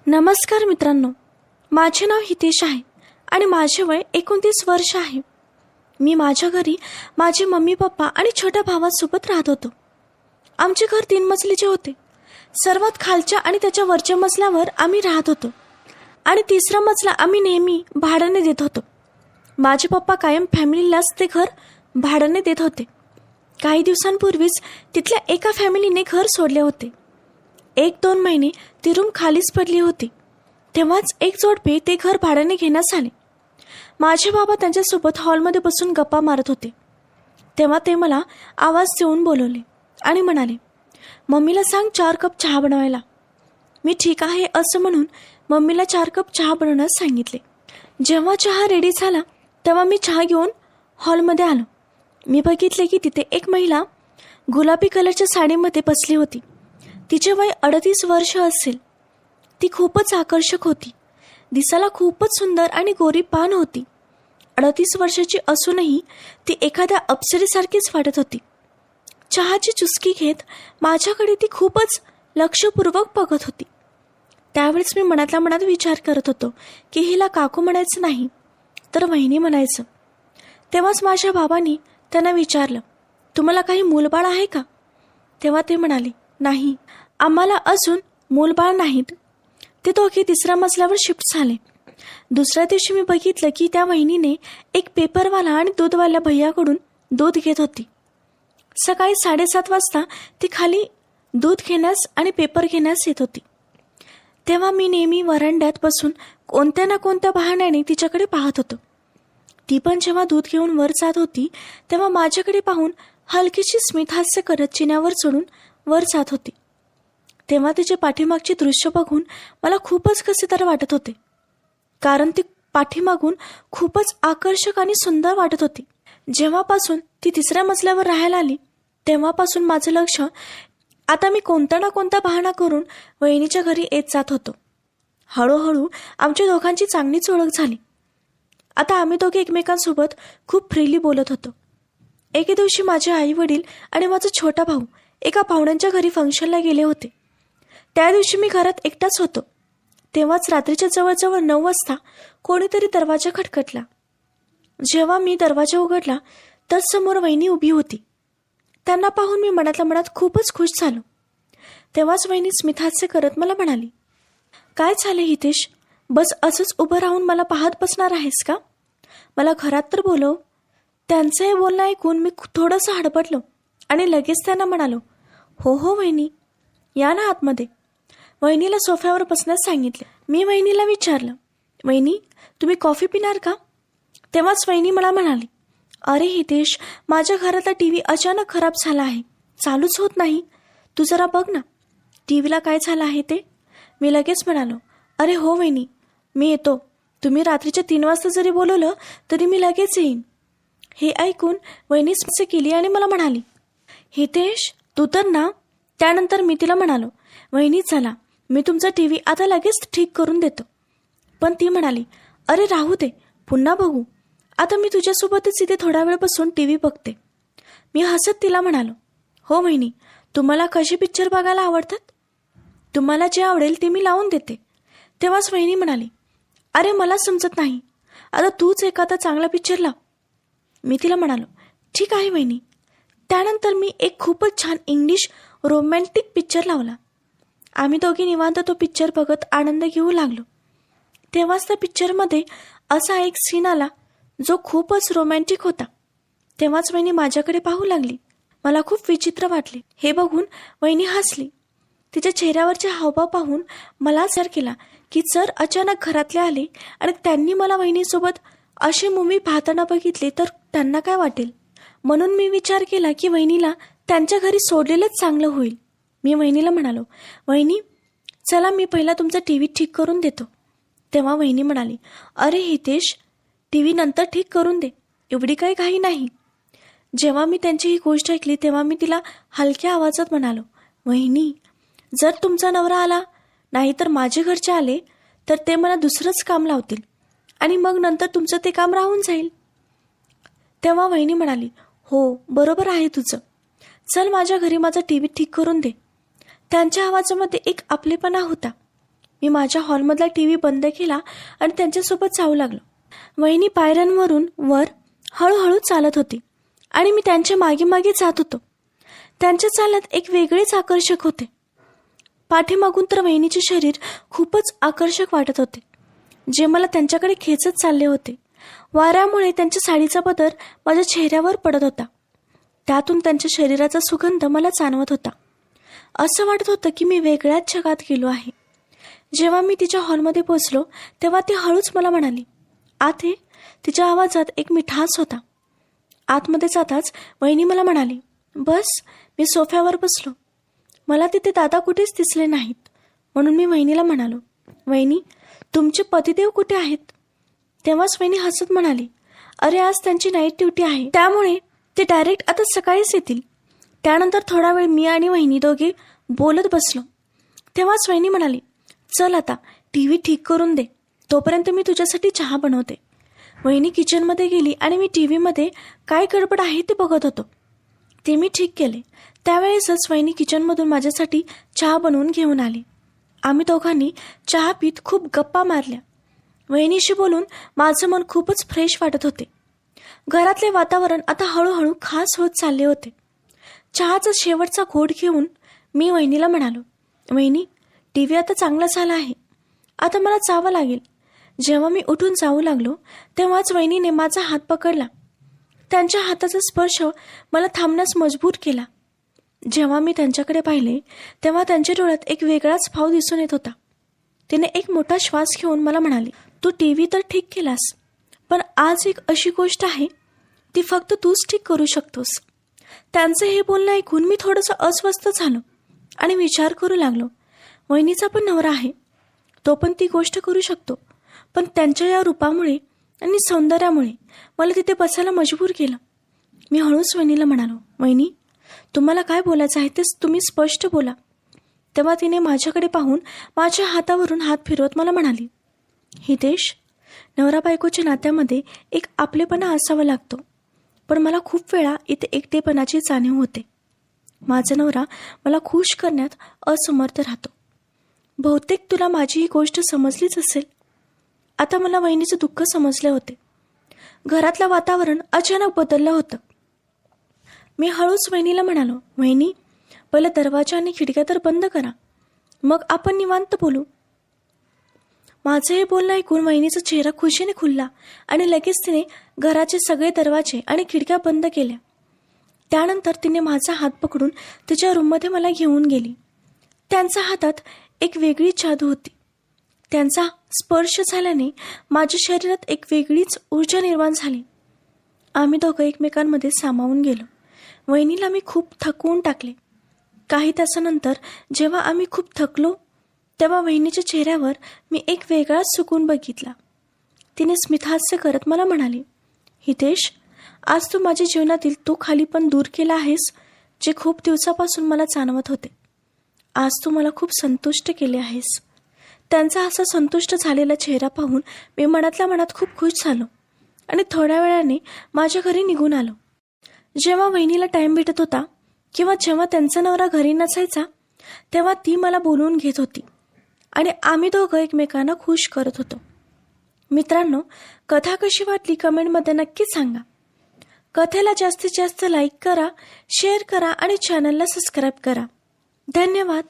नमस्कार मित्रांनो, माझे नाव हितेश आहे आणि माझे वय 29 वर्ष आहे. मी माझ्या घरी माझे मम्मी पप्पा आणि छोट्या भावासोबत राहत होतो. आमचे घर 3 मजलीचे होते. सर्वात खालच्या आणि त्याच्या वरच्या मजल्यावर आम्ही राहत होतो आणि तिसरा मजला आम्ही नेहमी भाड्याने देत होतो. माझे पप्पा कायम फॅमिलीलाच ते घर भाड्याने देत होते. काही दिवसांपूर्वीच तिथल्या एका फॅमिलीने घर सोडले होते. 1-2 महिने ती रूम खालीच पडली होती. तेव्हाच एक जोडपे ते घर भाड्याने घेण्यास आले. माझे बाबा त्यांच्यासोबत हॉलमध्ये बसून गप्पा मारत होते. तेव्हा ते मला आवाज देऊन बोलवले आणि म्हणाले, मम्मीला सांग 4 कप चहा बनवायला. मी ठीक आहे असं म्हणून मम्मीला 4 कप चहा बनवण्यास सांगितले. जेव्हा चहा रेडी झाला तेव्हा मी चहा घेऊन हॉलमध्ये आलो. मी बघितले की तिथे एक महिला गुलाबी कलरच्या साडीमध्ये बसली होती. तिचे वय 38 वर्ष असेल. ती खूपच आकर्षक होती. दिसायला खूपच सुंदर आणि गोरी पान होती. 38 वर्षाची असूनही ती एखाद्या अप्सरेसारखीच वाटत होती. चहाची चुस्की घेत माझ्याकडे ती खूपच लक्षपूर्वक बघत होती. त्यावेळेस मी मनातल्या मनात विचार करत होतो की हिला काकू म्हणायचं नाही तर वहिनी म्हणायचं. तेव्हाच माझ्या बाबांनी त्यांना विचारलं, तुम्हाला काही मूलबाळ आहे का? तेव्हा ते म्हणाले, नाही, आम्हाला अजून मूलबाळ नाहीत. ते दोघे तिसऱ्या मजल्यावर शिफ्ट झाले. दुसऱ्या दिवशी मी बघितलं की त्या वहिनीने एक पेपरवाला आणि दूधवाल्या भैयाकडून दूध घेत होती. सकाळी 7:30 वाजता ती खाली दूध घेण्यास आणि पेपर घेण्यास येत होती. तेव्हा मी नेहमी वरांड्यात बसून कोणत्या ना कोणत्या बहाण्याने तिच्याकडे पाहत होतो. ती पण जेव्हा दूध घेऊन वर जात होती तेव्हा माझ्याकडे पाहून हलकीशी स्मितहास्य करत चिन्यावर चढून वर जात होती. तेव्हा तिचे पाठीमागचे दृश्य बघून मला खूपच कसेतर वाटत होते, कारण ती पाठीमागून खूपच आकर्षक आणि सुंदर वाटत होती. जेव्हापासून ती तिसऱ्या मजल्यावर राहायला आली तेव्हापासून माझं लक्ष आता मी कोणता ना कोणता बहाणा करून वहिनीच्या घरी येत जात होतो. हळूहळू आमच्या दोघांची चांगलीच ओळख झाली. आता आम्ही दोघे एकमेकांसोबत खूप फ्रीली बोलत होतो. एके दिवशी माझे आई वडील आणि माझा छोटा भाऊ एका पाहुण्यांच्या घरी फंक्शनला गेले होते. त्या दिवशी मी घरात एकटाच होतो. तेव्हाच रात्रीच्या जवळजवळ 9 वाजता कोणीतरी दरवाजा खटखटला. जेव्हा मी दरवाजा उघडला तर समोर वहिनी उभी होती. त्यांना पाहून मी मनातल्या मनात खूपच खुश झालो. तेव्हाच वहिनी स्मितहास्य करत मला म्हणाली, काय झाले हितेश, बस असंच उभं राहून मला पाहत बसणार आहेस का? मला घरात तर बोलव. त्यांचं हे बोलणं ऐकून मी थोडंसं हडबडलो आणि लगेच त्यांना म्हणालो, हो हो वहिनी, या ना आतमध्ये. वहिनीला सोफ्यावर बसण्यास सांगितले. मी वहिनीला विचारलं, वहिनी तुम्ही कॉफी पिणार का? तेव्हाच वहिनी मला म्हणाली, अरे हितेश, माझ्या घरातला टी व्ही अचानक खराब झाला आहे, चालूच होत नाही. तू जरा बघ ना टी व्हीला काय झालं आहे ते. मी लगेच म्हणालो, अरे हो वहिनी, मी येतो. तुम्ही रात्रीच्या 3 वाजता जरी बोलवलं तरी मी लगेच येईन. हे ऐकून वहिनी स्मित केली आणि मला म्हणाली, हितेश तू तर ना. त्यानंतर मी तिला म्हणालो, वहिनी चला, मी तुमचा टी व्ही आता लगेच ठीक करून देतो. पण ती म्हणाली, अरे राहू दे, पुन्हा बघू. आता मी तुझ्यासोबतच इथे थोडा वेळ बसून टी व्ही बघते. मी हसत तिला म्हणालो, हो वहिनी, तुम्हाला कशी पिक्चर बघायला आवडतात? तुम्हाला जे आवडेल ते मी लावून देते. तेव्हाच वहिनी म्हणाली, अरे मला समजत नाही, आता तूच एखादा चांगला पिक्चर लाव. मी तिला म्हणालो, ठीक आहे वहिनी. त्यानंतर मी एक खूपच छान इंग्लिश रोमॅन्टिक पिक्चर लावला. आम्ही दोघी निवांत तो पिक्चर बघत आनंद घेऊ लागलो. तेव्हाच त्या पिक्चरमध्ये असा एक सीन आला जो खूपच रोमॅन्टिक होता. तेव्हाच वहिनी माझ्याकडे पाहू लागली. मला खूप विचित्र वाटले. हे बघून वहिनी हसली. तिच्या चेहऱ्यावरचे हावभाव पाहून मला विचार केला की जर अचानक घरातले आले आणि त्यांनी मला वहिनीसोबत अशी मूवी पाहताना बघितले तर त्यांना काय वाटेल. म्हणून मी विचार केला की वहिनीला त्यांच्या घरी सोडलेलंच चांगलं होईल. मी वहिनीला म्हणालो, वहिनी चला, मी पहिला तुमचा टी व्ही ठीक करून देतो. तेव्हा वहिनी म्हणाली, अरे हितेश, टी व्ही नंतर ठीक करून दे, एवढी काही घाई नाही. जेव्हा मी त्यांची ही गोष्ट ऐकली तेव्हा मी तिला हलक्या आवाजात म्हणालो, वहिनी जर तुमचा नवरा आला नाही तर माझे घरचे आले तर ते मला दुसरंच काम लावतील आणि मग नंतर तुमचं ते काम राहून जाईल. तेव्हा वहिनी म्हणाली, हो बरोबर आहे तुझं, चल माझ्या घरी माझा टी व्ही ठीक करून दे. त्यांच्या आवाजामध्ये एक आपलेपणा होता. मी माझ्या हॉलमधला TV बंद केला आणि त्यांच्यासोबत जाऊ लागलो. वहिनी पायऱ्यांवरून वर हळूहळू चालत होती आणि मी त्यांच्या मागे मागे जात होतो. त्यांच्या चालत एक वेगळेच आकर्षक होते. पाठीमागून तर वहिनीचे शरीर खूपच आकर्षक वाटत होते, जे मला त्यांच्याकडे खेचत चालले होते. वाऱ्यामुळे त्यांच्या साडीचा पदर माझ्या चेहऱ्यावर पडत होता. त्यातून त्यांच्या शरीराचा सुगंध मला जाणवत होता. असं वाटत होतं की मी वेगळ्याच जगात गेलो आहे. जेव्हा मी तिच्या हॉलमध्ये पोचलो तेव्हा ती हळूच मला म्हणाली, "आत ये." तिच्या आवाजात एक मिठास होता. आतमध्ये जाताच वहिनी मला म्हणाली, "बस." मी सोफ्यावर बसलो. मला तिथे दादा कुठेच दिसले नाहीत, म्हणून मी वहिनीला म्हणालो, "वहिनी, तुमचे पतिदेव कुठे आहेत?" तेव्हाच वहिनी हसत म्हणाली, "अरे, आज त्यांची नाईट ड्युटी आहे, त्यामुळे ते डायरेक्ट आता सकाळीच येतील." त्यानंतर थोडा वेळ मी आणि वहिनी दोघे बोलत बसलो. तेव्हाच वहिनी म्हणाली, "चल आता TV ठीक करून दे, तोपर्यंत मी तुझ्यासाठी चहा बनवते." वहिनी किचनमध्ये गेली आणि मी TVमध्ये काय गडबड आहे ते बघत होतो. ते मी ठीक केले. त्यावेळेसच वहिनी किचनमधून माझ्यासाठी चहा बनवून घेऊन आली. आम्ही दोघांनी चहा पीत खूप गप्पा मारल्या. वहिनीशी बोलून माझं मन खूपच फ्रेश वाटत होते. घरातले वातावरण आता हळूहळू खास होत चालले होते. चहाचा शेवटचा घोट घेऊन मी वहिनीला म्हणालो, "वहिनी, TV आता चांगला झाला आहे. आता मला जावं लागेल." जेव्हा मी उठून जाऊ लागलो तेव्हाच वहिनीने माझा हात पकडला. त्यांच्या हाताचा स्पर्श मला थांबण्यास मजबूर केला. जेव्हा मी त्यांच्याकडे पाहिले तेव्हा त्यांच्या डोळ्यात एक वेगळाच भाव दिसून येत होता. तिने एक मोठा श्वास घेऊन मला म्हणाली, "तू TV तर ठीक केलास, पण आज एक अशी गोष्ट आहे ती फक्त तूच ठीक करू शकतोस." त्यांचं हे बोलणं ऐकून मी थोडंसं अस्वस्थ झालो आणि विचार करू लागलो, वहिनीचा पण नवरा आहे, तो पण ती गोष्ट करू शकतो, पण त्यांच्या या रूपामुळे आणि सौंदर्यामुळे मला तिथे बसायला मजबूर केलं. मी हळूच वहिनीला म्हणालो, "वहिनी, तुम्हाला काय बोलायचं आहे ते तुम्ही स्पष्ट बोला." तेव्हा तिने माझ्याकडे पाहून माझ्या हातावरून हात फिरवत मला म्हणाली, "हितेश, नवरा बायकोच्या नात्यामध्ये एक आपलेपणा असावा लागतो, पण मला खूप वेळा इथे एकटेपणाची जाणीव होते. माझा नवरा मला खुश करण्यात असमर्थ राहतो. बहुतेक तुला माझी ही गोष्ट समजलीच असेल." आता मला वहिनीचं दुःख समजले होते. घरातलं वातावरण अचानक बदललं होतं. मी हळूच वहिनीला म्हणालो, "वहिनी, पहिलं दरवाजा आणि खिडक्या तर बंद करा, मग आपण निवांत बोलू." माझं हे बोलणं ऐकून वहिनीचा चेहरा खुशीने खुलला आणि लगेच तिने घराचे सगळे दरवाजे आणि खिडक्या बंद केल्या. त्यानंतर तिने माझा हात पकडून तिच्या रूममध्ये मला घेऊन गेली. त्यांच्या हातात एक वेगळी जादू होती. त्यांचा स्पर्श झाल्याने माझ्या शरीरात एक वेगळीच ऊर्जा निर्माण झाली. आम्ही दोघं एकमेकांमध्ये सामावून गेलो. वहिनीला मी खूप थकवून टाकले. काही तासानंतर जेव्हा आम्ही खूप थकलो तेव्हा वहिनीच्या चेहऱ्यावर मी एक वेगळाच सुकून बघितला. तिने स्मितहास्य करत मला म्हणाली, "हितेश, आज तू माझ्या जीवनातील तो खालीपण दूर केला आहेस जे खूप दिवसापासून मला जाणवत होते. आज तू मला खूप संतुष्ट केले आहेस." त्यांचा असा संतुष्ट झालेला चेहरा पाहून मी मनातल्या मनात खूप खुश झालो आणि थोड्या वेळाने माझ्या घरी निघून आलो. जेव्हा वहिनीला टाईम भेटत होता किंवा जेव्हा त्यांचा नवरा घरी नसायचा तेव्हा ती मला बोलवून घेत होती आणि आम्ही दोघं एकमेकांना खुश करत होतो. मित्रांनो, कथा कशी वाटली कमेंटमध्ये नक्की सांगा. कथेला जास्तीत जास्त लाईक करा, शेअर करा आणि चॅनलला सबस्क्राईब करा. धन्यवाद.